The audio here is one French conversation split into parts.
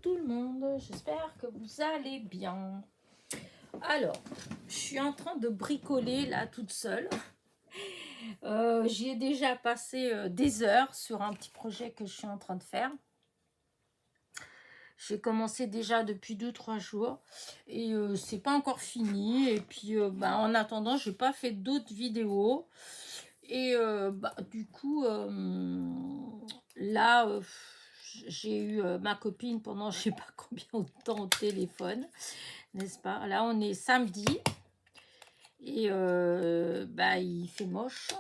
tout le monde, j'espère que vous allez bien. Alors, je suis en train de bricoler là toute seule. J'y ai déjà passé des heures sur un petit projet que je suis en train de faire. J'ai commencé déjà depuis 2-3 jours et c'est pas encore fini. Et puis en attendant, j'ai pas fait d'autres vidéos. Et du coup, là, j'ai eu ma copine pendant je sais pas combien de temps au téléphone, n'est-ce pas? Là, on est samedi et il fait moche.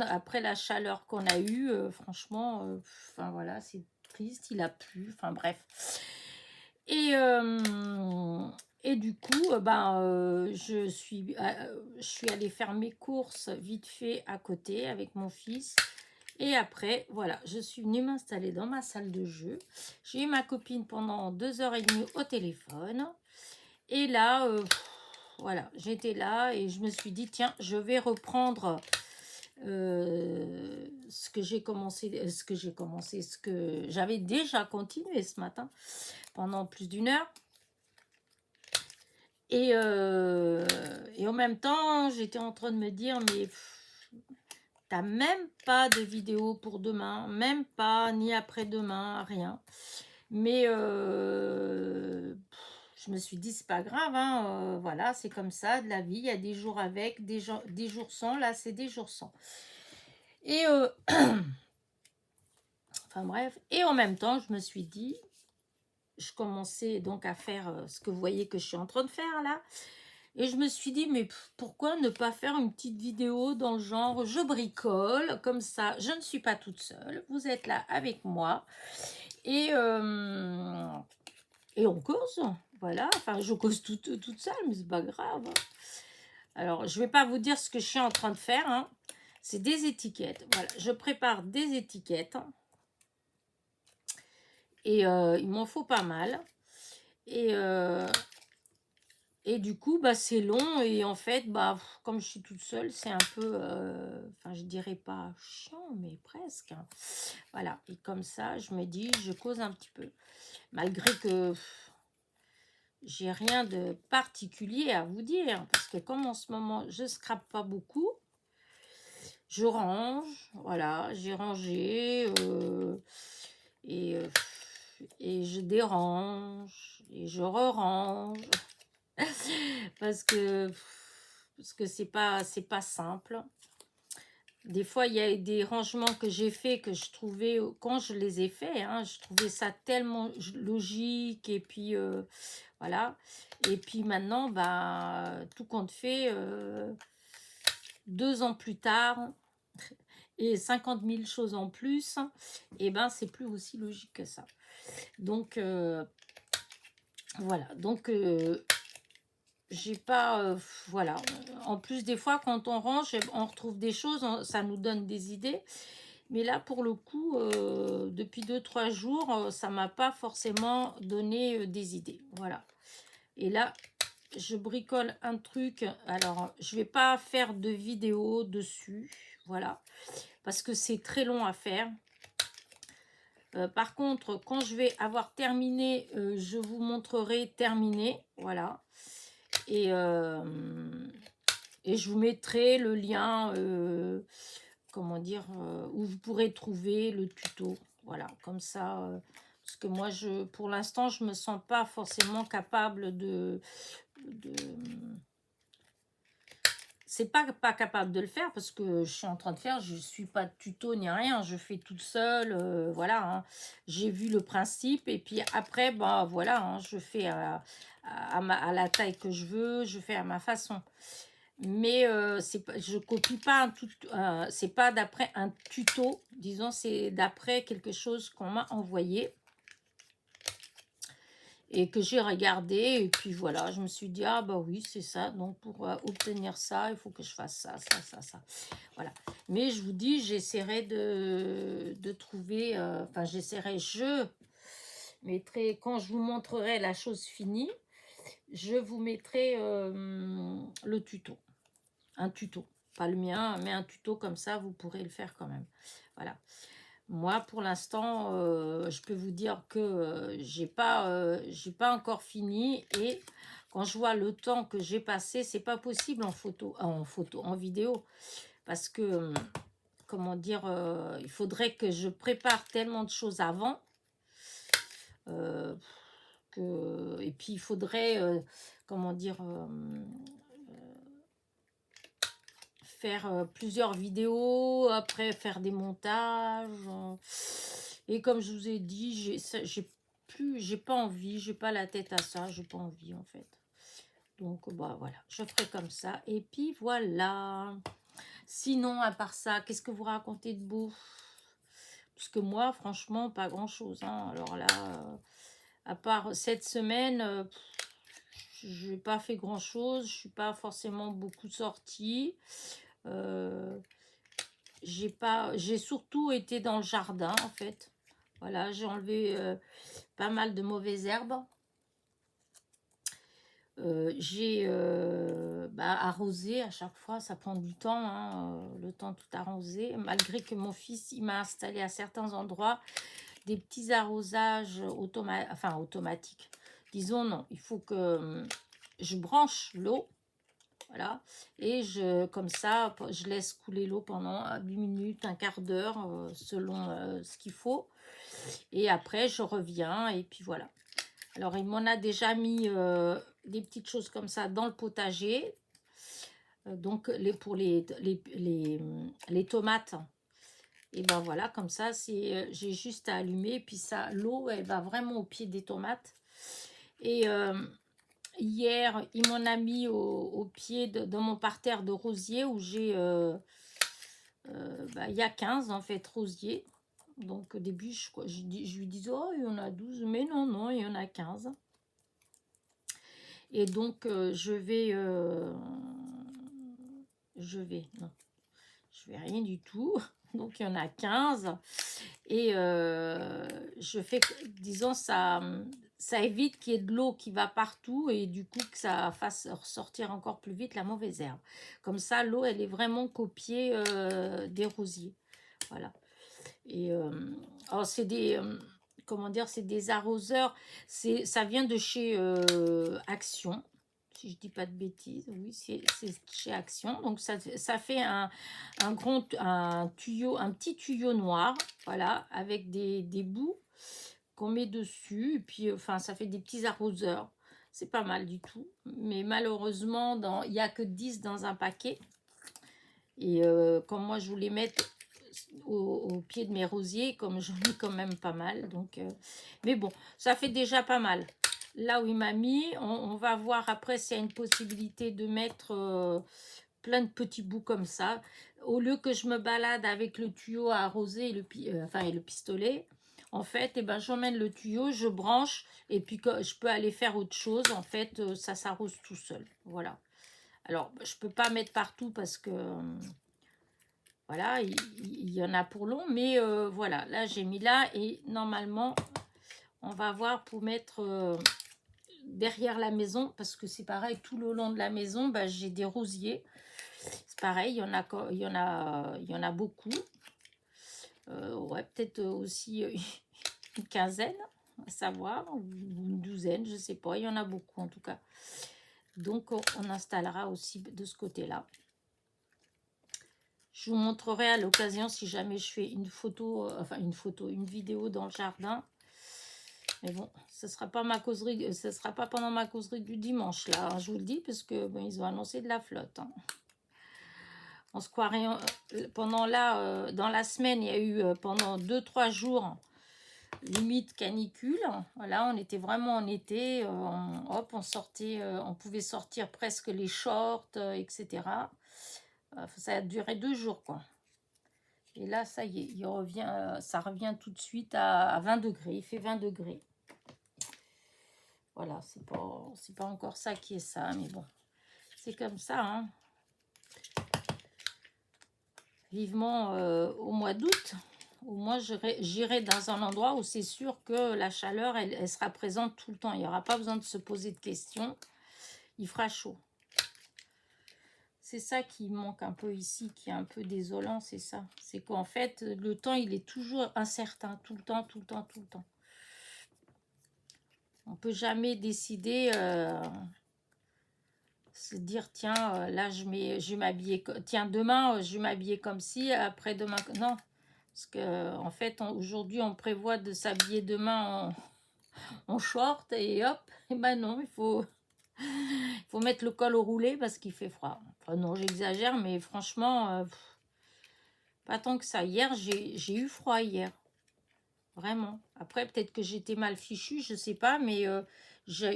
Après la chaleur qu'on a eue, franchement, enfin voilà, c'est triste, il a plu, enfin bref. Et, du coup, je suis allée faire mes courses vite fait à côté avec mon fils. Et après, voilà, je suis venue m'installer dans ma salle de jeu. J'ai eu ma copine pendant 2h30 au téléphone. Et là, voilà, j'étais là et je me suis dit, tiens, je vais reprendre ce que j'avais déjà continué ce matin pendant plus d'une heure. Et en même temps, j'étais en train de me dire, mais t'as même pas de vidéo pour demain, même pas, ni après-demain, rien. Mais je me suis dit, c'est pas grave, hein, voilà, c'est comme ça, de la vie, il y a des jours avec, des jours sans, là, c'est des jours sans. Et enfin bref, et en même temps, je me suis dit, je commençais donc à faire ce que vous voyez que je suis en train de faire là. Et je me suis dit, mais pourquoi ne pas faire une petite vidéo dans le genre, je bricole, comme ça, je ne suis pas toute seule, vous êtes là avec moi. Et on cause, voilà, enfin, je cause toute seule, mais c'est pas grave. Alors, je vais pas vous dire ce que je suis en train de faire, hein. C'est des étiquettes, voilà, je prépare des étiquettes. Et il m'en faut pas mal. Et du coup, c'est long et en fait, comme je suis toute seule, c'est un peu, enfin, je dirais pas chiant, mais presque, hein. Voilà, et comme ça, je me dis, je cause un petit peu. Malgré que j'ai rien de particulier à vous dire, parce que comme en ce moment, je scrape pas beaucoup, je range, voilà, j'ai rangé, et, et je dérange, et je re-range. parce que c'est pas simple. Des fois, il y a des rangements que j'ai fait que je trouvais, quand je les ai faits, hein, je trouvais ça tellement logique. Et puis, voilà. Et puis maintenant, tout compte fait, 2 ans plus tard, et 50 000 choses en plus, et c'est plus aussi logique que ça. Donc, voilà. Donc, j'ai pas, voilà, en plus des fois quand on range on retrouve des choses, ça nous donne des idées, mais là pour le coup depuis 2-3 jours ça m'a pas forcément donné des idées, voilà. Et là je bricole un truc, alors je vais pas faire de vidéo dessus, voilà, parce que c'est très long à faire. Par contre, quand je vais avoir terminé, je vous montrerai terminé, voilà. Et je vous mettrai le lien, comment dire, où vous pourrez trouver le tuto. Voilà, comme ça, parce que moi, pour l'instant, je me sens pas forcément capable c'est pas capable de le faire parce que je suis en train de faire, je suis pas de tuto ni rien, je fais toute seule, voilà, hein. J'ai vu le principe et puis après, voilà, hein, je fais à la taille que je veux, je fais à ma façon. Mais je copie pas c'est pas d'après un tuto, disons, c'est d'après quelque chose qu'on m'a envoyé et que j'ai regardé, et puis voilà, je me suis dit, ah oui, c'est ça, donc pour obtenir ça, il faut que je fasse ça, voilà. Mais je vous dis, j'essaierai de trouver, enfin je mettrai, quand je vous montrerai la chose finie, je vous mettrai le tuto, un tuto, pas le mien, mais un tuto, comme ça, vous pourrez le faire quand même, voilà. Moi, pour l'instant, je peux vous dire que j'ai pas encore fini. Et quand je vois le temps que j'ai passé, c'est pas possible en vidéo. Parce que, comment dire, il faudrait que je prépare tellement de choses avant. euh, et puis, il faudrait, comment dire, faire plusieurs vidéos, après faire des montages. Et comme je vous ai dit, j'ai pas envie, j'ai pas la tête à ça, j'ai pas envie en fait. Donc bah voilà, je ferai comme ça. Et puis voilà. Sinon, à part ça, qu'est-ce que vous racontez de beau? Parce que moi, franchement, pas grand-chose, hein. Alors là, à part cette semaine, je n'ai pas fait grand-chose. Je suis pas forcément beaucoup sortie. Euh, j'ai surtout été dans le jardin, en fait. Voilà, j'ai enlevé pas mal de mauvaises herbes. J'ai arrosé à chaque fois, ça prend du temps, hein, le temps de tout arroser. Malgré que mon fils, il m'a installé à certains endroits des petits arrosages automatiques. Disons non, il faut que je branche l'eau, voilà, et comme ça, je laisse couler l'eau pendant 10 minutes, un quart d'heure, selon ce qu'il faut. Et après, je reviens et puis voilà. Alors, il m'en a déjà mis des petites choses comme ça dans le potager. Donc, pour les tomates, et ben voilà, comme ça, j'ai juste à allumer. Et puis ça, l'eau, elle va vraiment au pied des tomates. Et hier, il m'en a mis au pied de mon parterre de rosiers où j'ai... il y a 15 en fait rosiers. Donc au début, je lui disais, oh, il y en a 12. Mais non, non, il y en a 15. Et donc, non, je vais rien du tout. Donc, il y en a 15. Et je fais, disons, ça évite qu'il y ait de l'eau qui va partout et du coup que ça fasse ressortir encore plus vite la mauvaise herbe. Comme ça, l'eau, elle est vraiment qu'au pied des rosiers. Voilà. Et alors, c'est des... comment dire, c'est des arroseurs. Ça vient de chez Action, si je dis pas de bêtises. Oui, c'est chez Action. Donc ça fait un petit tuyau noir, voilà, avec des bouts qu'on met dessus. Et puis, enfin, ça fait des petits arroseurs. C'est pas mal du tout. Mais malheureusement, il n'y a que 10 dans un paquet. Et comme moi, je voulais mettre au pied de mes rosiers, comme j'en ai quand même pas mal. Donc, mais bon, ça fait déjà pas mal. Là où il m'a mis, on va voir après s'il y a une possibilité de mettre plein de petits bouts comme ça. Au lieu que je me balade avec le tuyau à arroser et le pistolet, en fait, eh ben, j'emmène le tuyau, je branche et puis je peux aller faire autre chose. En fait, ça s'arrose tout seul. Voilà. Alors, je peux pas mettre partout parce que... voilà, il y en a pour long, mais voilà, là j'ai mis là et normalement on va voir pour mettre derrière la maison parce que c'est pareil, tout le long de la maison, j'ai des rosiers. C'est pareil, il y en a beaucoup. Ouais, peut-être aussi une quinzaine, à savoir, ou une douzaine, je sais pas, il y en a beaucoup en tout cas. Donc on installera aussi de ce côté-là. Je vous montrerai à l'occasion si jamais je fais une vidéo dans le jardin. Mais bon, ce sera pas ma causerie, ce sera pas pendant ma causerie du dimanche là, hein, je vous le dis, parce que ils ont annoncé de la flotte. Hein. On se croirait pendant là, dans la semaine, il y a eu pendant 2-3 jours limite canicule. Voilà, on était vraiment en été, on sortait, on pouvait sortir presque les shorts, etc. Ça a duré 2 jours quoi. Et là, ça y est, ça revient tout de suite à 20 degrés. Il fait 20 degrés. Voilà, c'est pas encore ça qui est ça, mais bon, c'est comme ça. Hein. Vivement au mois d'août, au moins j'irai dans un endroit où c'est sûr que la chaleur, elle sera présente tout le temps. Il n'y aura pas besoin de se poser de questions. Il fera chaud. C'est ça qui manque un peu ici, qui est un peu désolant, c'est ça. C'est qu'en fait, le temps, il est toujours incertain, tout le temps, tout le temps, tout le temps. On peut jamais décider, se dire, tiens, là, je vais m'habiller, tiens, demain, je vais m'habiller comme si, après-demain, non. Parce que en fait, aujourd'hui, on prévoit de s'habiller demain en short et hop, et ben non, il faut mettre le col au roulé parce qu'il fait froid. Enfin, non, j'exagère, mais franchement, pas tant que ça. Hier, j'ai eu froid hier, vraiment. Après, peut-être que j'étais mal fichue, je sais pas, mais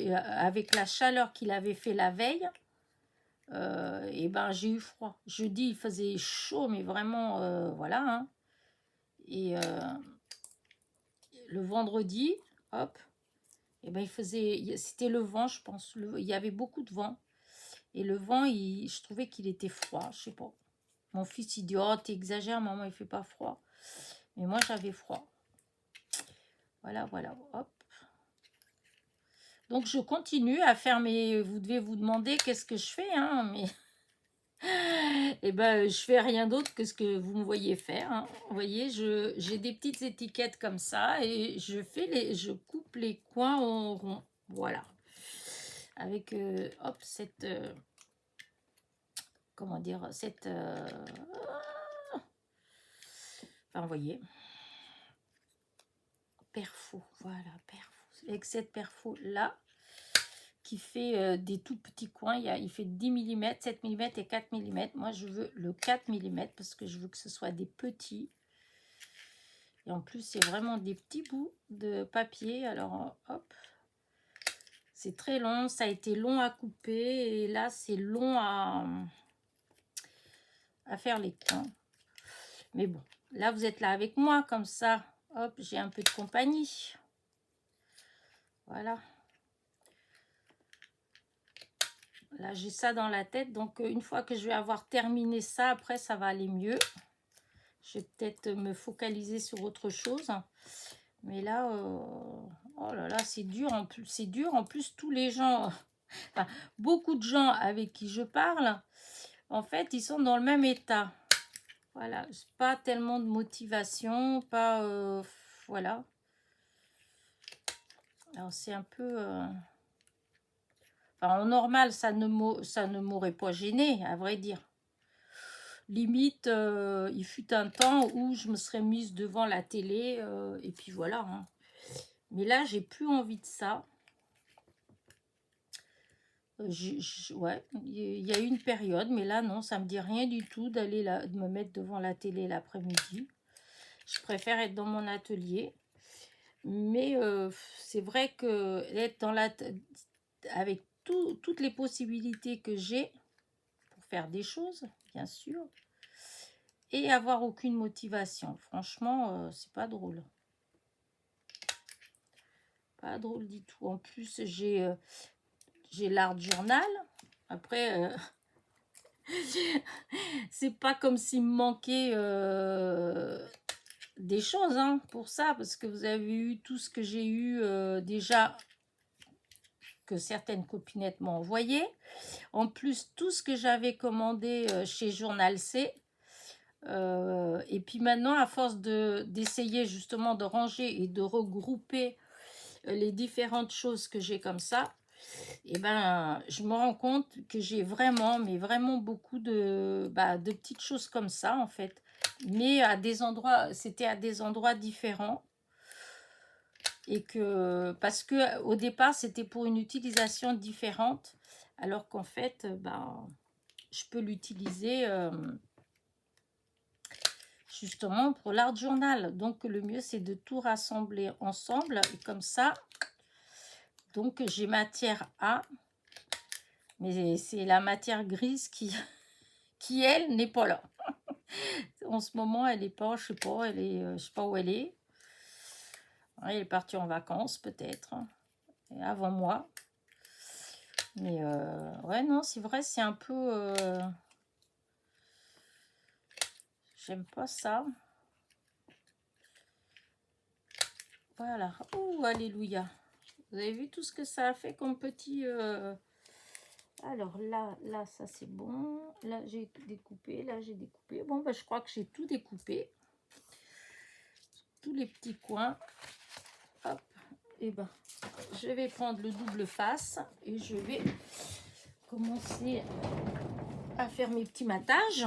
avec la chaleur qu'il avait fait la veille, et ben j'ai eu froid. Jeudi, il faisait chaud, mais vraiment, voilà. Hein. Et le vendredi, hop, et ben c'était le vent, je pense. Il y avait beaucoup de vent. Et le vent, je trouvais qu'il était froid, je sais pas. Mon fils, il dit, oh, t'exagères, maman, il fait pas froid. Mais moi, j'avais froid. Voilà, voilà, hop. Donc, je continue à faire mes... Vous devez vous demander qu'est-ce que je fais, hein, mais... Eh ben, je fais rien d'autre que ce que vous me voyez faire. Hein. Vous voyez, j'ai des petites étiquettes comme ça et je coupe les coins en rond. Voilà. Avec, hop, cette... comment dire, cette... enfin, vous voyez, perfo, voilà, perfo. Avec cette perfo là, qui fait des tout petits coins, il fait 10 mm, 7 mm et 4 mm. Moi, je veux le 4 mm parce que je veux que ce soit des petits. Et en plus, c'est vraiment des petits bouts de papier. Alors, hop, c'est très long. Ça a été long à couper et là, c'est long à faire les coins. Mais bon, là, vous êtes là avec moi, comme ça. Hop, j'ai un peu de compagnie. Voilà. Là, j'ai ça dans la tête. Donc, une fois que je vais avoir terminé ça, après, ça va aller mieux. Je vais peut-être me focaliser sur autre chose. Mais là, oh là là, c'est dur en plus. C'est dur. En plus, tous les gens, enfin, beaucoup de gens avec qui je parle, en fait, ils sont dans le même état. Voilà. Pas tellement de motivation, pas... voilà. Alors, c'est un peu... Enfin, en normal, ça ne m'aurait pas gêné, à vrai dire. Limite, il fut un temps où je me serais mise devant la télé, et puis voilà. Hein. Mais là, j'ai plus envie de ça. Ouais, il y a eu une période, mais là, non, ça me dit rien du tout de me mettre devant la télé l'après-midi. Je préfère être dans mon atelier. Mais c'est vrai que être avec toutes les possibilités que j'ai pour faire des choses, bien sûr, et avoir aucune motivation. Franchement, c'est pas drôle. Pas drôle du tout. En plus, j'ai l'art journal. Après, c'est pas comme s'il me manquait des choses hein, pour ça, parce que vous avez eu tout ce que j'ai eu déjà, que certaines copinettes m'ont envoyé. En plus, tout ce que j'avais commandé chez Journal C. Et puis maintenant, à force d'essayer justement de ranger et de regrouper les différentes choses que j'ai comme ça, et ben, je me rends compte que j'ai vraiment, mais vraiment beaucoup de petites choses comme ça, en fait. Mais à des endroits, c'était à des endroits différents. Et parce que au départ, c'était pour une utilisation différente, alors qu'en fait, je peux l'utiliser justement pour l'art journal. Donc, le mieux, c'est de tout rassembler ensemble. Et comme ça, donc, j'ai matière A. Mais c'est la matière grise qui elle, n'est pas là. En ce moment, elle n'est pas, je sais pas, je sais pas où elle est. Ouais, elle est partie en vacances, peut-être. Avant moi. Mais ouais, non, c'est vrai, c'est un peu... j'aime pas ça. Voilà. Oh, alléluia. Vous avez vu tout ce que ça a fait comme petit... Alors là, ça c'est bon. Là, j'ai découpé. Là, j'ai découpé. Bon, bah, je crois que j'ai tout découpé. Tous les petits coins. Hop. Et ben, je vais prendre le double face et je vais commencer à faire mes petits matages.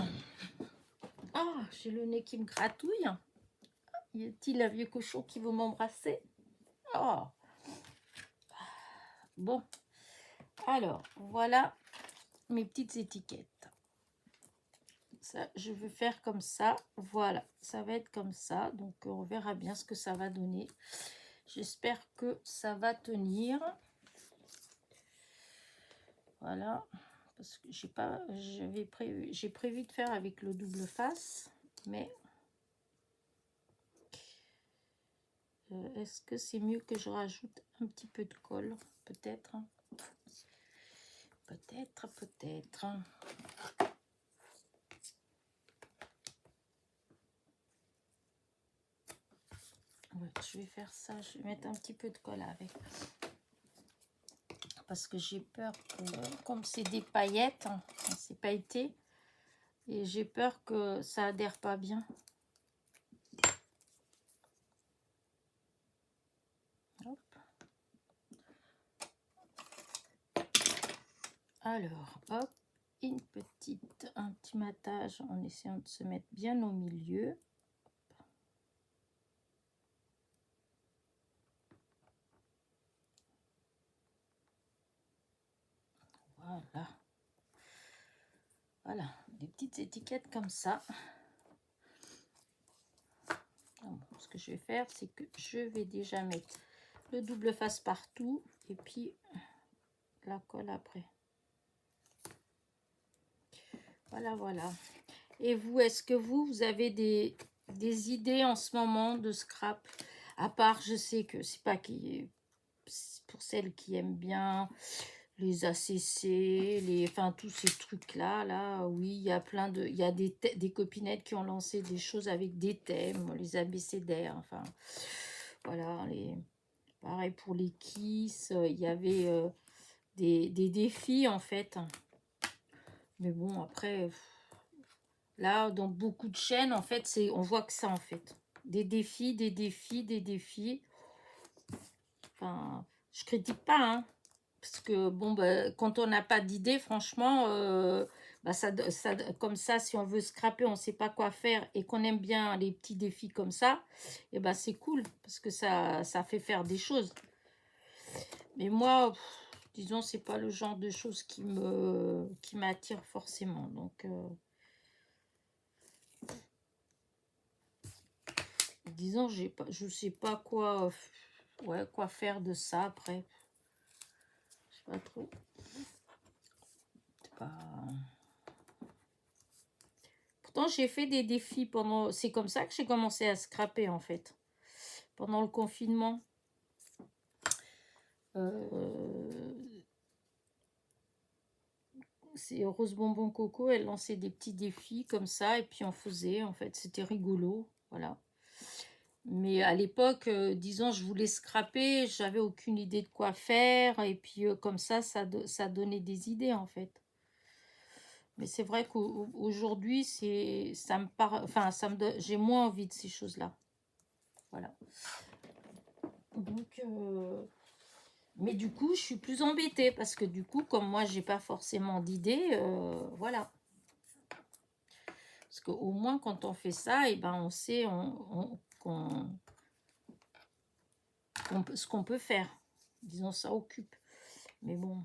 Ah, j'ai le nez qui me gratouille. Y a-t-il un vieux cochon qui veut m'embrasser? Oh, bon. Alors, voilà mes petites étiquettes. Ça, je vais faire comme ça. Voilà, ça va être comme ça. Donc, on verra bien ce que ça va donner. J'espère que ça va tenir. Voilà. Parce que j'ai prévu de faire avec le double face. Mais est-ce que c'est mieux que je rajoute un petit peu de colle? Peut-être. Peut-être, peut-être. Ouais, je vais faire ça. Je vais mettre un petit peu de colle avec. Parce que j'ai peur que, comme c'est des paillettes, hein, c'est pailleté, et j'ai peur que ça adhère pas bien. Hop. Alors, hop, un petit matage en essayant de se mettre bien au milieu. Voilà. Voilà, des petites étiquettes comme ça. Alors, ce que je vais faire, c'est que je vais déjà mettre le double face partout et puis la colle après. Voilà, voilà. Et vous, est-ce que vous avez des idées en ce moment de scrap? À part, je sais que c'est pas pour celles qui aiment bien les ACC, enfin tous ces trucs-là, là, oui, il y a il y a des copinettes qui ont lancé des choses avec des thèmes, les abécédaires, enfin, voilà, pareil pour les Kiss, il y avait des défis en fait. Mais bon, après, là, dans beaucoup de chaînes, en fait, on voit que ça, en fait. Des défis, des défis, des défis. Enfin, je critique pas, hein. Parce que, bon, bah, quand on n'a pas d'idée, franchement, bah, comme ça, si on veut scraper, on ne sait pas quoi faire et qu'on aime bien les petits défis comme ça, et bah, c'est cool parce que ça fait faire des choses. Mais moi, disons, c'est pas le genre de choses qui m'attire forcément. Donc, disons, je sais pas quoi, quoi faire de ça après. Je sais pas trop. C'est pas... Pourtant, j'ai fait des défis pendant... C'est comme ça que j'ai commencé à scraper, en fait. Pendant le confinement. C'est Rose Bonbon Coco, elle lançait des petits défis comme ça, et puis on faisait, en fait. C'était rigolo, voilà. Mais à l'époque, disons, je voulais scraper, j'avais aucune idée de quoi faire, et puis comme ça donnait des idées, en fait. Mais c'est vrai qu'aujourd'hui, ça me parle, enfin, j'ai moins envie de ces choses-là. Voilà. Donc, mais du coup, je suis plus embêtée parce que du coup, comme moi, j'ai pas forcément d'idée, voilà. Parce qu'au moins, quand on fait ça, et ben, on sait ce qu'on peut faire. Disons, ça occupe. Mais bon,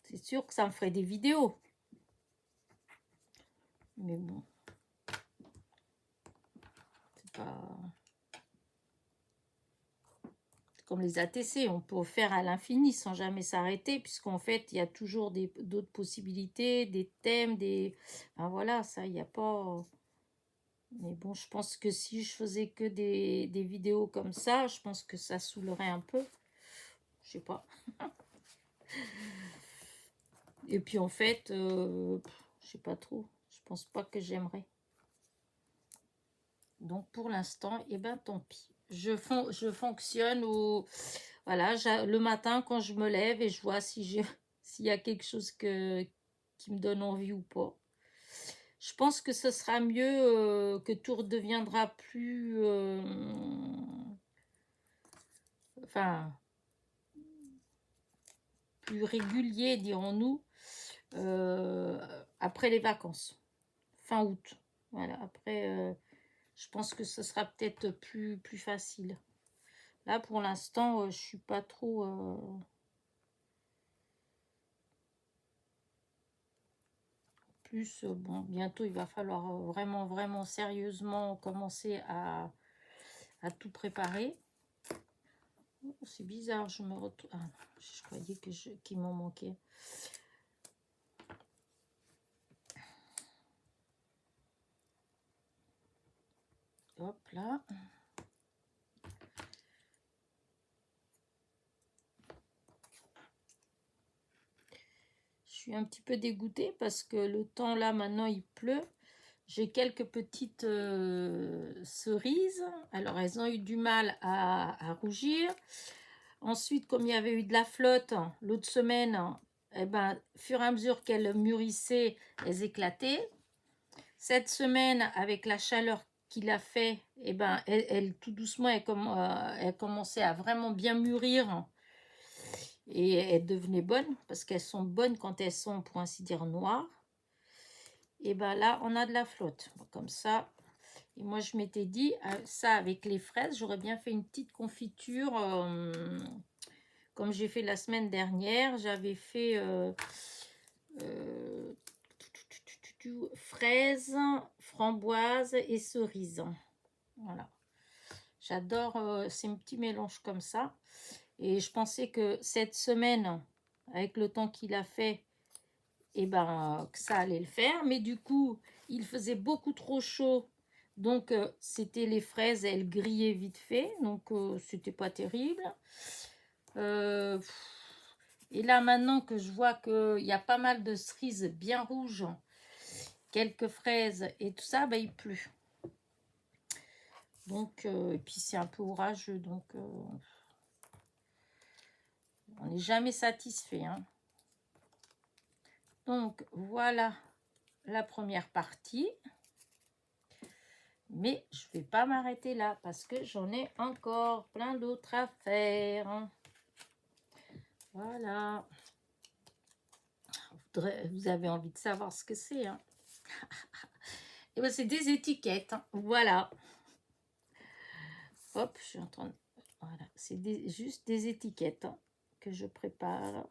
c'est sûr que ça me ferait des vidéos. Mais bon, c'est pas... Comme les ATC, on peut faire à l'infini sans jamais s'arrêter, puisqu'en fait, il y a toujours d'autres possibilités, des thèmes, enfin, voilà, ça, il n'y a pas... Mais bon, je pense que si je faisais que des vidéos comme ça, je pense que ça saoulerait un peu. Je sais pas. Et puis en fait, je sais pas trop. Je pense pas que j'aimerais. Donc pour l'instant, eh ben tant pis. Je fonctionne voilà, le matin quand je me lève et je vois si s'il y a quelque chose qui me donne envie ou pas. Je pense que ce sera mieux, que tout redeviendra plus... enfin, plus régulier, dirons-nous, après les vacances, fin août. Voilà, après, je pense que ce sera peut-être plus facile. Là, pour l'instant, je suis pas trop... plus, bon, bientôt, il va falloir vraiment sérieusement commencer à tout préparer. Oh, c'est bizarre, je me retrouve... Ah, je croyais qu'il m'en manquait. Hop là. Je suis un petit peu dégoûtée parce que le temps là, maintenant, il pleut. J'ai quelques petites cerises. Alors, elles ont eu du mal à rougir. Ensuite, comme il y avait eu de la flotte l'autre semaine, eh ben, au fur et à mesure qu'elles mûrissaient, elles éclataient. Cette semaine, avec la chaleur qu'il a fait, eh ben, tout doucement, elle commençait à vraiment bien mûrir. Et elles devenaient bonnes, parce qu'elles sont bonnes quand elles sont, pour ainsi dire, noires. Et ben là, on a de la flotte, comme ça. Et moi, je m'étais dit, ça avec les fraises, j'aurais bien fait une petite confiture, comme j'ai fait la semaine dernière. J'avais fait fraises, framboises et cerises. Voilà. J'adore ces petits mélanges comme ça. Et je pensais que cette semaine, avec le temps qu'il a fait, et ben, que ça allait le faire. Mais du coup, il faisait beaucoup trop chaud. Donc, c'était les fraises, elles grillaient vite fait. Donc, c'était pas terrible. Et là, maintenant que je vois qu'il y a pas mal de cerises bien rouges, quelques fraises et tout ça, ben, il pleut. Donc, et puis c'est un peu orageux. Donc, on n'est jamais satisfait. Hein. Donc, voilà la première partie. Mais je ne vais pas m'arrêter là parce que j'en ai encore plein d'autres à faire. Voilà. Vous avez envie de savoir ce que c'est. Hein. Et ben, c'est des étiquettes. Hein. Voilà. Hop, je suis en train de... Voilà. C'est juste des étiquettes hein, que je prépare.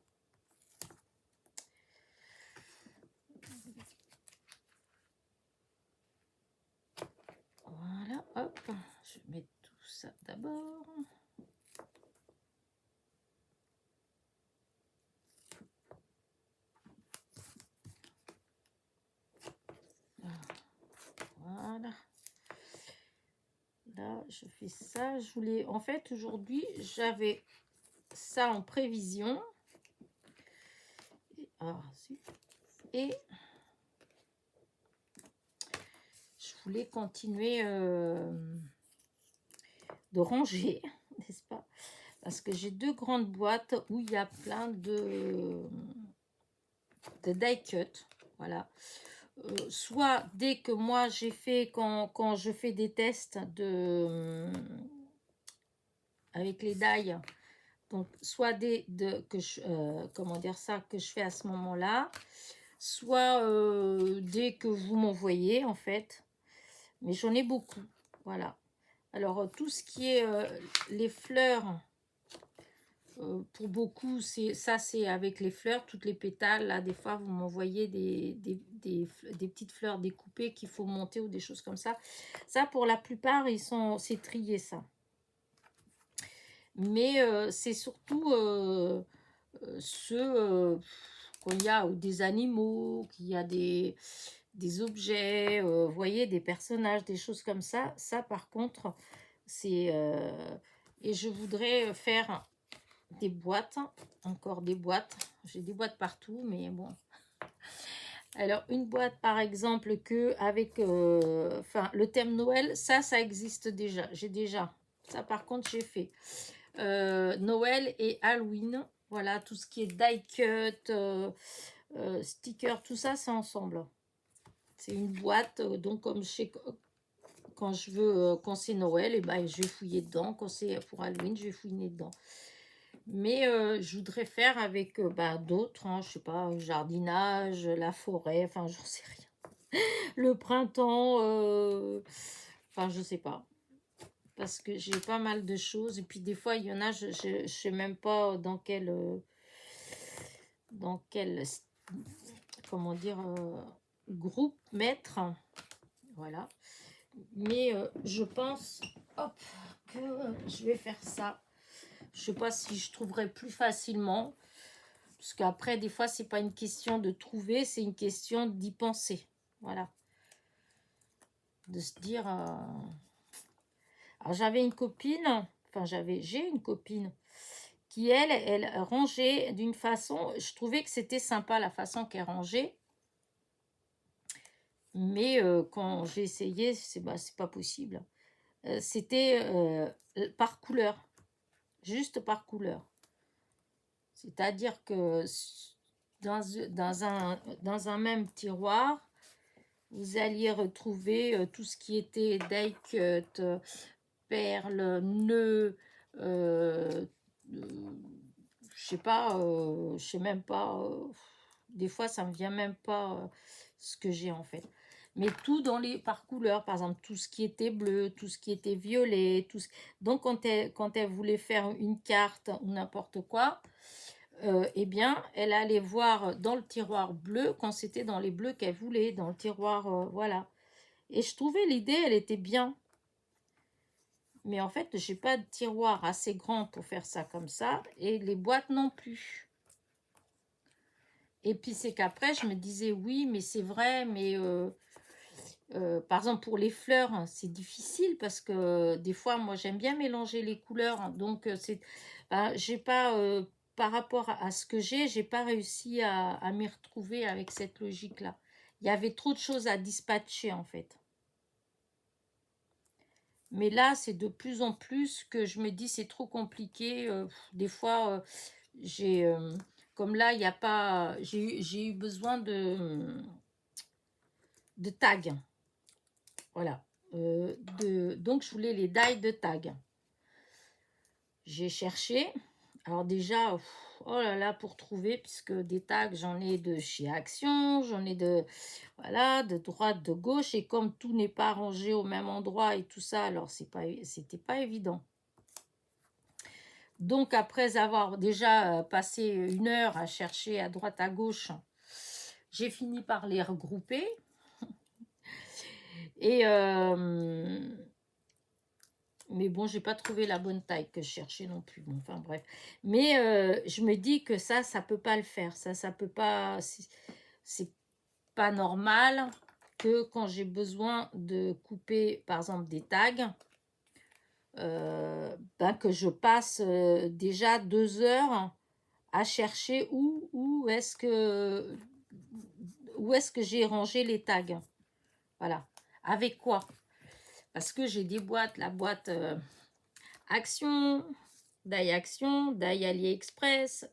Voilà, hop, je vais mettre tout ça d'abord. Voilà. Là, je fais ça. Je voulais, en fait, aujourd'hui, j'avais ça en prévision. Et je voulais continuer de ranger, n'est-ce pas? Parce que j'ai deux grandes boîtes où il y a plein de die cut. Voilà. Soit dès que moi j'ai fait, quand je fais des tests avec les die, donc soit que je, comment dire ça, que je fais à ce moment-là, soit dès que vous m'envoyez en fait, mais j'en ai beaucoup, voilà. Alors tout ce qui est les fleurs, pour beaucoup, c'est avec les fleurs, toutes les pétales, là, des fois, vous m'envoyez des petites fleurs découpées qu'il faut monter ou des choses comme ça. Ça, pour la plupart, c'est trié, ça. Mais c'est surtout ceux qu'il y a ou des animaux, qu'il y a des objets, vous voyez, des personnages, des choses comme ça. Ça, par contre, c'est... et je voudrais faire des boîtes, encore des boîtes. J'ai des boîtes partout, mais bon. Alors, une boîte, par exemple, avec le thème Noël, ça existe déjà. J'ai déjà. Ça, par contre, j'ai fait. Noël et Halloween. Voilà, tout ce qui est die cut, sticker, tout ça, c'est ensemble. C'est une boîte, donc comme quand je veux, quand c'est Noël, et ben, je vais fouiller dedans. Quand c'est pour Halloween, je vais fouiner dedans. Mais je voudrais faire avec bah, d'autres, hein, je sais pas, jardinage, la forêt, enfin, j'en sais rien. Le printemps, enfin, je sais pas. Parce que j'ai pas mal de choses. Et puis des fois, il y en a, je sais même pas dans quel, comment dire, groupe mettre. Voilà. Mais je pense, hop, que je vais faire ça. Je sais pas si je trouverai plus facilement. Parce qu'après, des fois, c'est pas une question de trouver, c'est une question d'y penser. Voilà. De se dire. Alors, j'avais une copine, enfin, j'ai une copine qui, elle rangeait d'une façon. Je trouvais que c'était sympa la façon qu'elle rangeait. Mais quand j'ai essayé, c'est pas possible. C'était par couleur, juste par couleur. C'est-à-dire que dans un même tiroir, vous alliez retrouver tout ce qui était die cut, perles, nœuds, je sais pas, je sais même pas, des fois ça me vient même pas ce que j'ai en fait. Mais tout par couleur, par exemple, tout ce qui était bleu, tout ce qui était violet, donc quand elle voulait faire une carte ou n'importe quoi, eh bien, elle allait voir dans le tiroir bleu quand c'était dans les bleus qu'elle voulait, dans le tiroir, voilà. Et je trouvais l'idée, elle était bien. Mais en fait, j'ai pas de tiroir assez grand pour faire ça comme ça, et les boîtes non plus. Et puis c'est qu'après, je me disais, oui, mais c'est vrai, mais par exemple pour les fleurs, hein, c'est difficile parce que des fois, moi, j'aime bien mélanger les couleurs, hein, donc j'ai pas, par rapport à ce que j'ai pas réussi à m'y retrouver avec cette logique-là. Il y avait trop de choses à dispatcher en fait. Mais là, c'est de plus en plus que je me dis c'est trop compliqué. Des fois, j'ai comme là, il n'y a pas. J'ai eu besoin de tags. Voilà. Donc, je voulais les die de tags. J'ai cherché. Alors déjà, oh là là, pour trouver, puisque des tags, j'en ai de chez Action, j'en ai voilà, de droite, de gauche, et comme tout n'est pas rangé au même endroit et tout ça, alors c'était pas évident. Donc après avoir déjà passé une heure à chercher à droite à gauche, j'ai fini par les regrouper. Et mais bon, j'ai pas trouvé la bonne taille que je cherchais non plus. Bon, enfin bref. Mais je me dis que ça peut pas le faire. Ça peut pas. C'est pas normal que quand j'ai besoin de couper, par exemple, des tags, que je passe déjà 2 heures à chercher où est-ce que j'ai rangé les tags. Voilà. Avec quoi? Parce que j'ai des boîtes, la boîte Action, Action, AliExpress,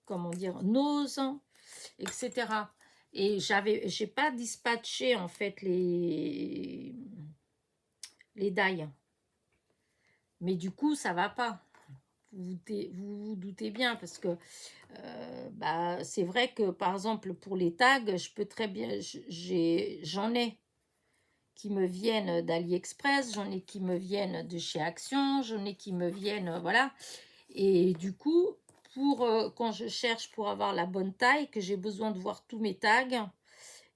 comment dire, Nose, etc. Et j'ai pas dispatché en fait les die. Mais du coup, ça va pas. Vous doutez bien parce que c'est vrai que par exemple pour les tags, je peux très bien, j'en ai qui me viennent d'AliExpress, j'en ai qui me viennent de chez Action, j'en ai qui me viennent, voilà. Et du coup, quand je cherche pour avoir la bonne taille, que j'ai besoin de voir tous mes tags,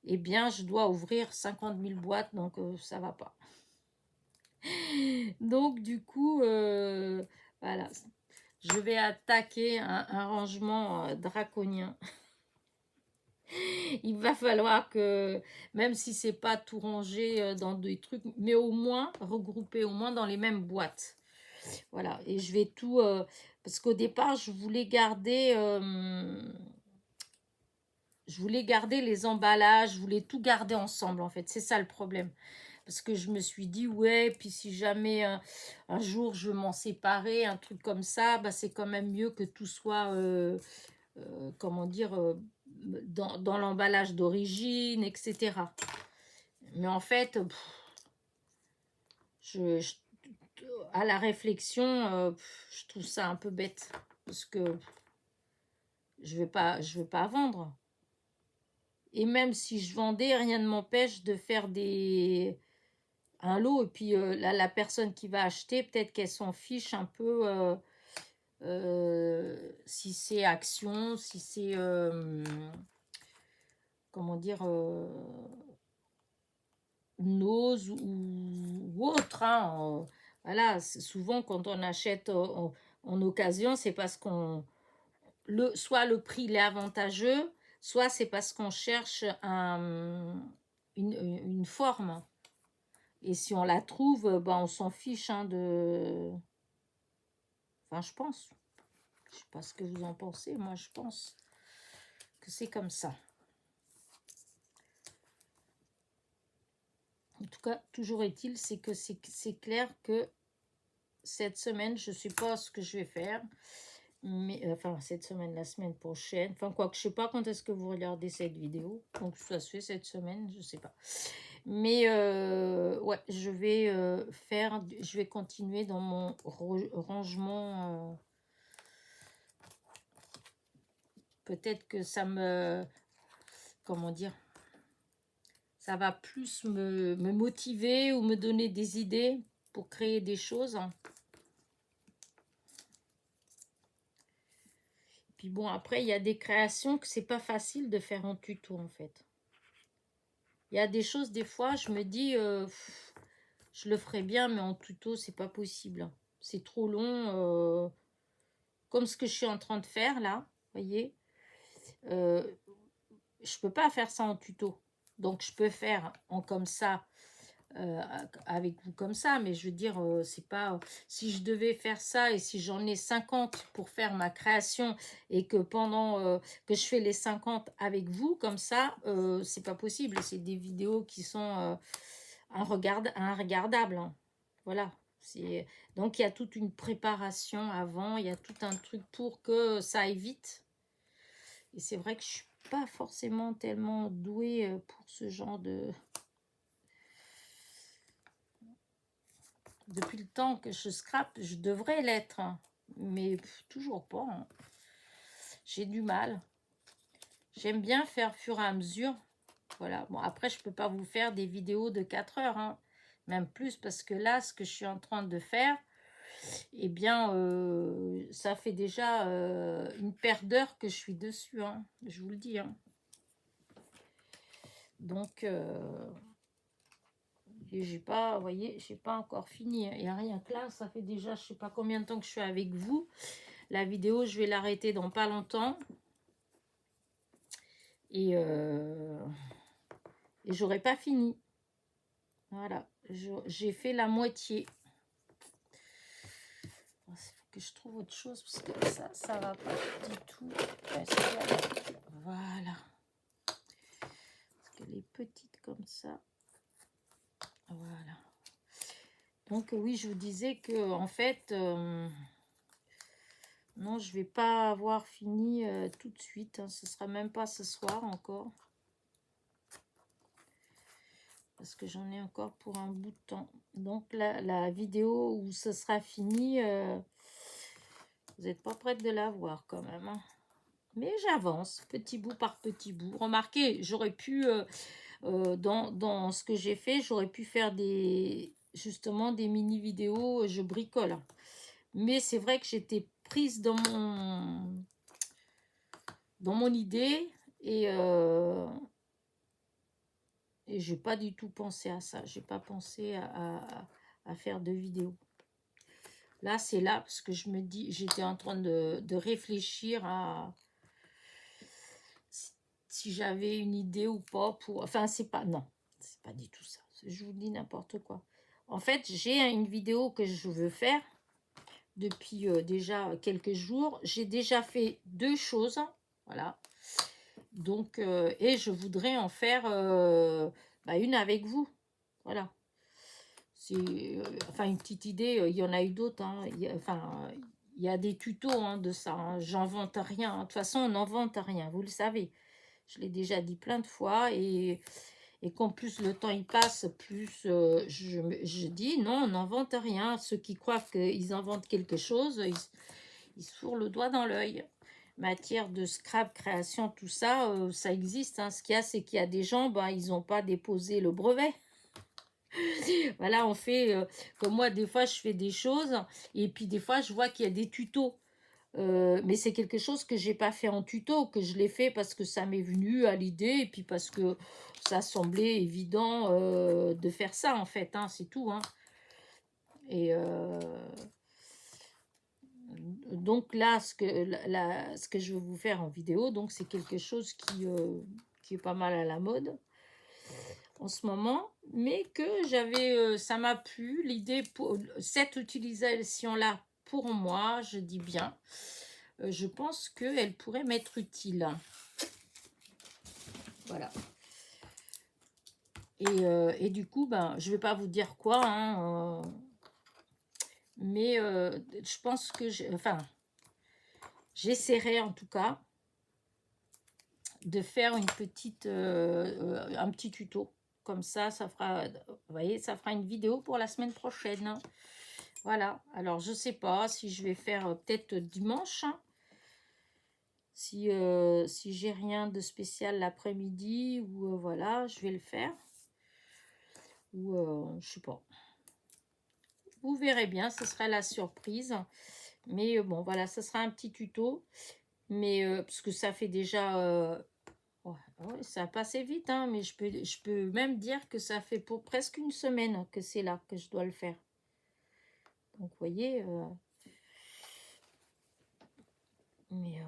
eh bien, je dois ouvrir 50 000 boîtes, donc ça va pas. Donc, du coup, voilà. Je vais attaquer un rangement draconien. Il va falloir que, même si c'est pas tout rangé dans des trucs, mais au moins regrouper au moins dans les mêmes boîtes. Voilà, et je vais tout... parce qu'au départ, je voulais garder les emballages, je voulais tout garder ensemble, en fait. C'est ça le problème. parce que je me suis dit, ouais, puis si jamais un jour je veux m'en séparer, un truc comme ça, bah, c'est quand même mieux que tout soit, comment dire, dans l'emballage d'origine, etc. Mais en fait, je, à la réflexion, je trouve ça un peu bête, parce que je veux pas vendre. Et même si je vendais, rien ne m'empêche de faire un lot. Et puis la personne qui va acheter, peut-être qu'elle s'en fiche un peu si c'est action, si c'est, comment dire, nose ou autre. Hein, voilà, souvent quand on achète en occasion, c'est parce qu'on soit le prix est avantageux, soit c'est parce qu'on cherche une forme. Et si on la trouve, ben on s'en fiche hein, de... Enfin, je pense. Je sais pas ce que vous en pensez. Moi, je pense que c'est comme ça. En tout cas, toujours est-il, c'est que c'est clair que cette semaine, je ne sais pas ce que je vais faire. Mais, enfin, cette semaine, la semaine prochaine. Enfin, quoi que je ne sais pas quand est-ce que vous regardez cette vidéo. Donc, ça se fait cette semaine, je ne sais pas. Mais, ouais, je vais continuer dans mon rangement. Peut-être que ça me... Comment dire? Ça va plus me motiver ou me donner des idées pour créer des choses. Puis bon, après, il y a des créations que c'est pas facile de faire en tuto, en fait. Il y a des choses, des fois, je me dis, je le ferais bien, mais en tuto, c'est pas possible. C'est trop long, comme ce que je suis en train de faire, là, voyez. Je peux pas faire ça en tuto. Donc, je peux faire en comme ça, avec vous comme ça, mais je veux dire, c'est pas... si je devais faire ça et si j'en ai 50 pour faire ma création et que pendant que je fais les 50 avec vous comme ça, c'est pas possible. C'est des vidéos qui sont inregardables. Hein. Voilà. Donc, il y a toute une préparation avant, il y a tout un truc pour que ça aille vite. Et c'est vrai que je suis pas forcément tellement douée pour ce genre de... Depuis le temps que je scrape, je devrais l'être, hein. Mais toujours pas. Hein. J'ai du mal. J'aime bien faire fur et à mesure. Voilà. Bon, après, je peux pas vous faire des vidéos de 4 heures, hein. Même plus, parce que là, ce que je suis en train de faire, eh bien, ça fait déjà une paire d'heures que je suis dessus, hein. Je vous le dis. Hein. Donc, et j'ai pas, vous voyez, j'ai pas encore fini. Il n'y a rien que là, ça fait déjà, je sais pas combien de temps que je suis avec vous. La vidéo, je vais l'arrêter dans pas longtemps. Et j'aurais pas fini. Voilà, j'ai fait la moitié. Il faut que je trouve autre chose parce que ça va pas du tout. Voilà. Parce qu'elle est petite comme ça. Voilà. Donc oui, je vous disais que en fait, non, je vais pas avoir fini tout de suite. Hein. Ce sera même pas ce soir encore. Parce que j'en ai encore pour un bout de temps. Donc la vidéo où ce sera fini, vous n'êtes pas prête de la voir quand même. Hein. Mais j'avance, petit bout par petit bout. Remarquez, j'aurais pu, dans ce que j'ai fait, j'aurais pu faire justement des mini-vidéos, je bricole. Mais c'est vrai que j'étais prise dans mon idée et j'ai pas du tout pensé à ça. J'ai pas pensé à faire de vidéos. Là, c'est là parce que je me dis, j'étais en train de réfléchir à si j'avais une idée ou pas pour... Enfin, c'est pas... Non, c'est pas du tout ça. Je vous dis n'importe quoi. En fait, j'ai une vidéo que je veux faire depuis déjà quelques jours. J'ai déjà fait 2 choses. Voilà. Donc, et je voudrais en faire une avec vous. Voilà. enfin, une petite idée, il y en a eu d'autres, hein, enfin, il y a des tutos hein, de ça, hein, j'invente rien, hein. De toute façon, on n'invente rien, vous le savez. Je l'ai déjà dit plein de fois, et qu'en plus le temps il passe, plus je dis non, on n'invente rien. Ceux qui croient qu'ils inventent quelque chose, ils se fourrent le doigt dans l'œil. Matière de scrap, création, tout ça, ça existe, hein. Ce qu'il y a, c'est qu'il y a des gens, ben, ils n'ont pas déposé le brevet. Voilà, on fait, comme moi, des fois, je fais des choses, et puis des fois, je vois qu'il y a des tutos. Mais c'est quelque chose que j'ai pas fait en tuto, que je l'ai fait parce que ça m'est venu à l'idée, et puis parce que ça semblait évident de faire ça, en fait, hein, c'est tout, hein. Et donc là, ce que je veux vous faire en vidéo, donc c'est quelque chose qui est pas mal à la mode en ce moment, mais que ça m'a plu, l'idée pour cette utilisation-là, pour moi, je dis bien, je pense qu'elle pourrait m'être utile. Voilà. Et du coup, ben, je vais pas vous dire quoi, hein, mais je pense que, enfin, j'essaierai en tout cas de faire un petit tuto. Comme ça fera, vous voyez, ça fera une vidéo pour la semaine prochaine. Voilà. Alors, je sais pas si je vais faire peut-être dimanche. Si j'ai rien de spécial l'après-midi, ou voilà, je vais le faire. Ou je sais pas. Vous verrez bien, ce sera la surprise. Mais bon, voilà, ce sera un petit tuto. Mais parce que ça fait déjà... ouais, ça a passé vite, hein, mais je peux même dire que ça fait pour presque une semaine que c'est là que je dois le faire. Donc, vous voyez... mais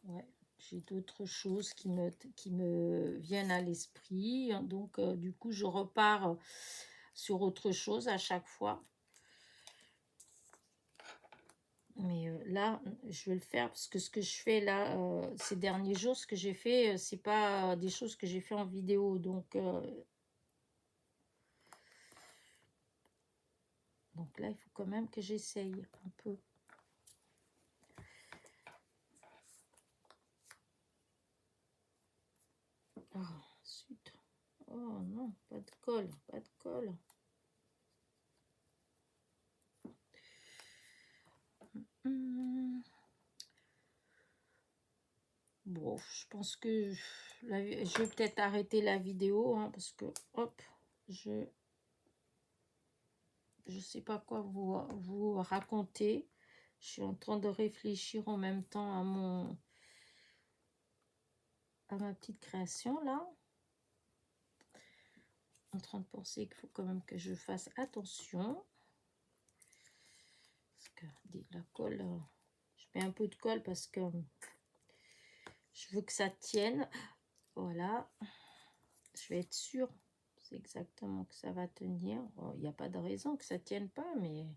ouais, j'ai d'autres choses qui me viennent à l'esprit. Donc, du coup, je repars sur autre chose à chaque fois. Mais là, je vais le faire parce que ce que je fais là, ces derniers jours, ce que j'ai fait, c'est pas des choses que j'ai fait en vidéo. Donc là, il faut quand même que j'essaye un peu. Oh, zut. Oh non, pas de colle, pas de colle. Bon, je pense que je vais peut-être arrêter la vidéo, hein, parce que, hop, je sais pas quoi vous raconter. Je suis en train de réfléchir en même temps à ma petite création, là. En train de penser qu'il faut quand même que je fasse attention. Parce que la colle, je mets un peu de colle parce que je veux que ça tienne. Voilà. Je vais être sûre, c'est exactement que ça va tenir. Il n'y a pas de raison que ça tienne pas, mais...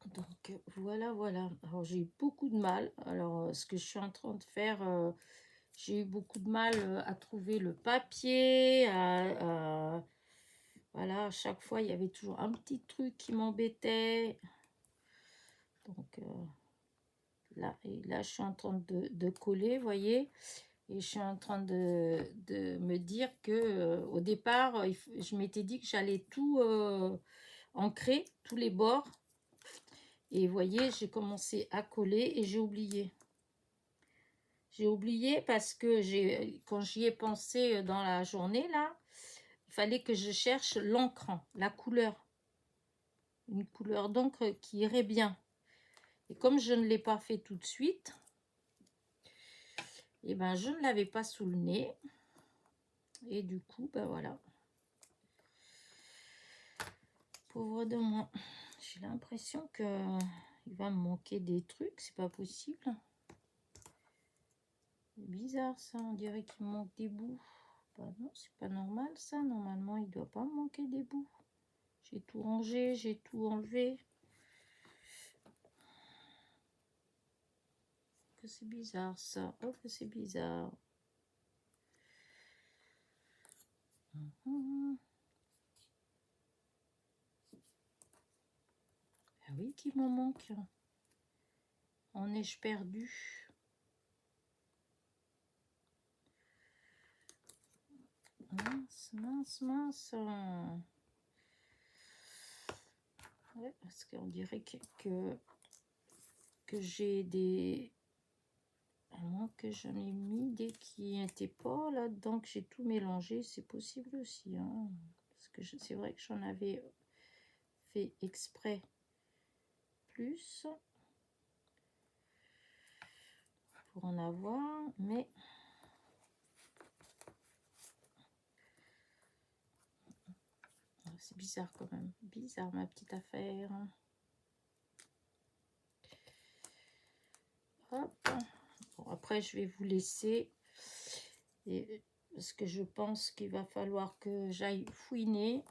Donc, voilà, voilà. Alors, j'ai eu beaucoup de mal. Alors, ce que je suis en train de faire... j'ai eu beaucoup de mal à trouver le papier, voilà, à chaque fois, il y avait toujours un petit truc qui m'embêtait. Donc, là, je suis en train de coller, vous voyez. Et je suis en train de me dire que au départ, je m'étais dit que j'allais tout ancrer, tous les bords. Et vous voyez, j'ai commencé à coller et j'ai oublié. J'ai oublié parce que quand j'y ai pensé dans la journée, là, il fallait que je cherche l'encre, la couleur. Une couleur d'encre qui irait bien. Et comme je ne l'ai pas fait tout de suite, et ben je ne l'avais pas sous le nez. Et du coup, ben voilà. Pauvre de moi. J'ai l'impression que il va me manquer des trucs. C'est pas possible. Bizarre ça. On dirait qu'il me manque des bouts. Bah non, c'est pas normal ça. Normalement, il doit pas me manquer des bouts. J'ai tout rangé, j'ai tout enlevé. Que c'est bizarre ça. Oh, que c'est bizarre. Mhm. Ah oui, qu'il m'en manque. En ai-je perdu? Mince, mince, mince. Ouais, parce qu'on dirait que j'ai des... À moins que j'en ai mis des qui n'étaient pas là-dedans, que j'ai tout mélangé, c'est possible aussi. Hein. Parce que c'est vrai que j'en avais fait exprès plus pour en avoir, mais c'est bizarre quand même. Bizarre ma petite affaire. Hop. Bon, après, je vais vous laisser. Et, parce que je pense qu'il va falloir que j'aille fouiner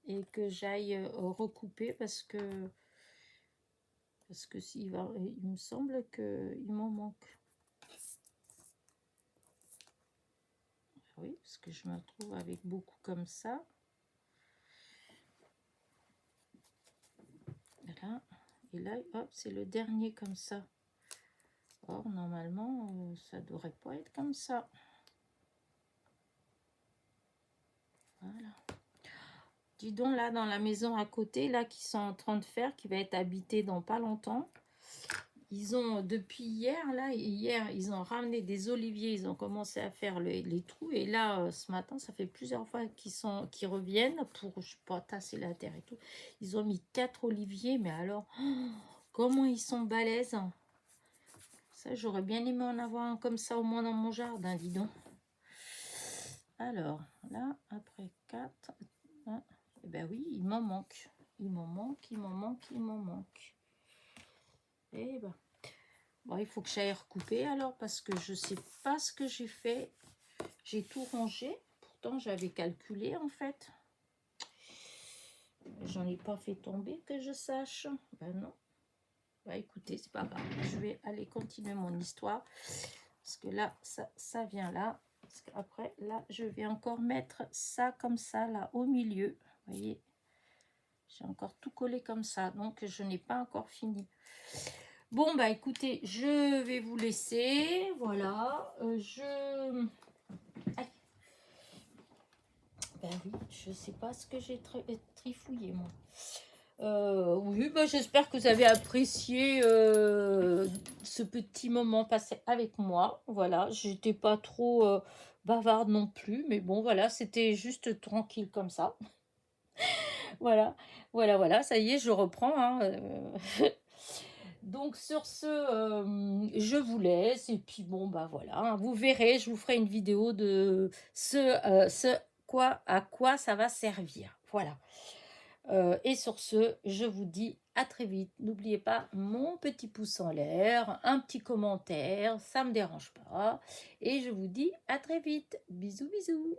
et que j'aille recouper parce que il me semble qu'il m'en manque. Oui, parce que je me retrouve avec beaucoup comme ça. Voilà. Et là, hop, c'est le dernier comme ça. Or, normalement, ça devrait pas être comme ça. Voilà. Dis donc, là, dans la maison à côté, là, qui sont en train de faire, qui va être habitée dans pas longtemps, ils ont, depuis hier, là, ils ont ramené des oliviers, ils ont commencé à faire les trous, et là, ce matin, ça fait plusieurs fois qu'ils reviennent pour, je sais pas, tasser la terre et tout. Ils ont mis 4 oliviers, mais alors, comment ils sont balèzes. Ça, j'aurais bien aimé en avoir un comme ça, au moins dans mon jardin, dis donc. Alors, là, après 4, hein, eh ben oui, il m'en manque. Il m'en manque, il m'en manque, il m'en manque. Eh ben... Bon, il faut que j'aille recouper alors parce que je sais pas ce que j'ai fait. J'ai tout rangé. Pourtant, j'avais calculé en fait. J'en ai pas fait tomber que je sache. Ben non. Bah écoutez, c'est pas grave. Je vais aller continuer mon histoire. Parce que là, ça vient là. Parce qu'après, là, je vais encore mettre ça comme ça, là, au milieu. Vous voyez, j'ai encore tout collé comme ça. Donc, je n'ai pas encore fini. Bon, bah écoutez, je vais vous laisser. Voilà. Ben oui, je sais pas ce que j'ai trifouillé, moi. Oui, bah, j'espère que vous avez apprécié ce petit moment passé avec moi. Voilà, j'étais pas trop bavarde non plus, mais bon, voilà, c'était juste tranquille comme ça. Voilà, voilà, ça y est, je reprends. Hein, Donc sur ce, je vous laisse et puis bon bah voilà, hein, vous verrez, je vous ferai une vidéo de à quoi ça va servir. Voilà. Et sur ce, je vous dis à très vite. N'oubliez pas mon petit pouce en l'air, un petit commentaire, ça me dérange pas. Et je vous dis à très vite. Bisous bisous.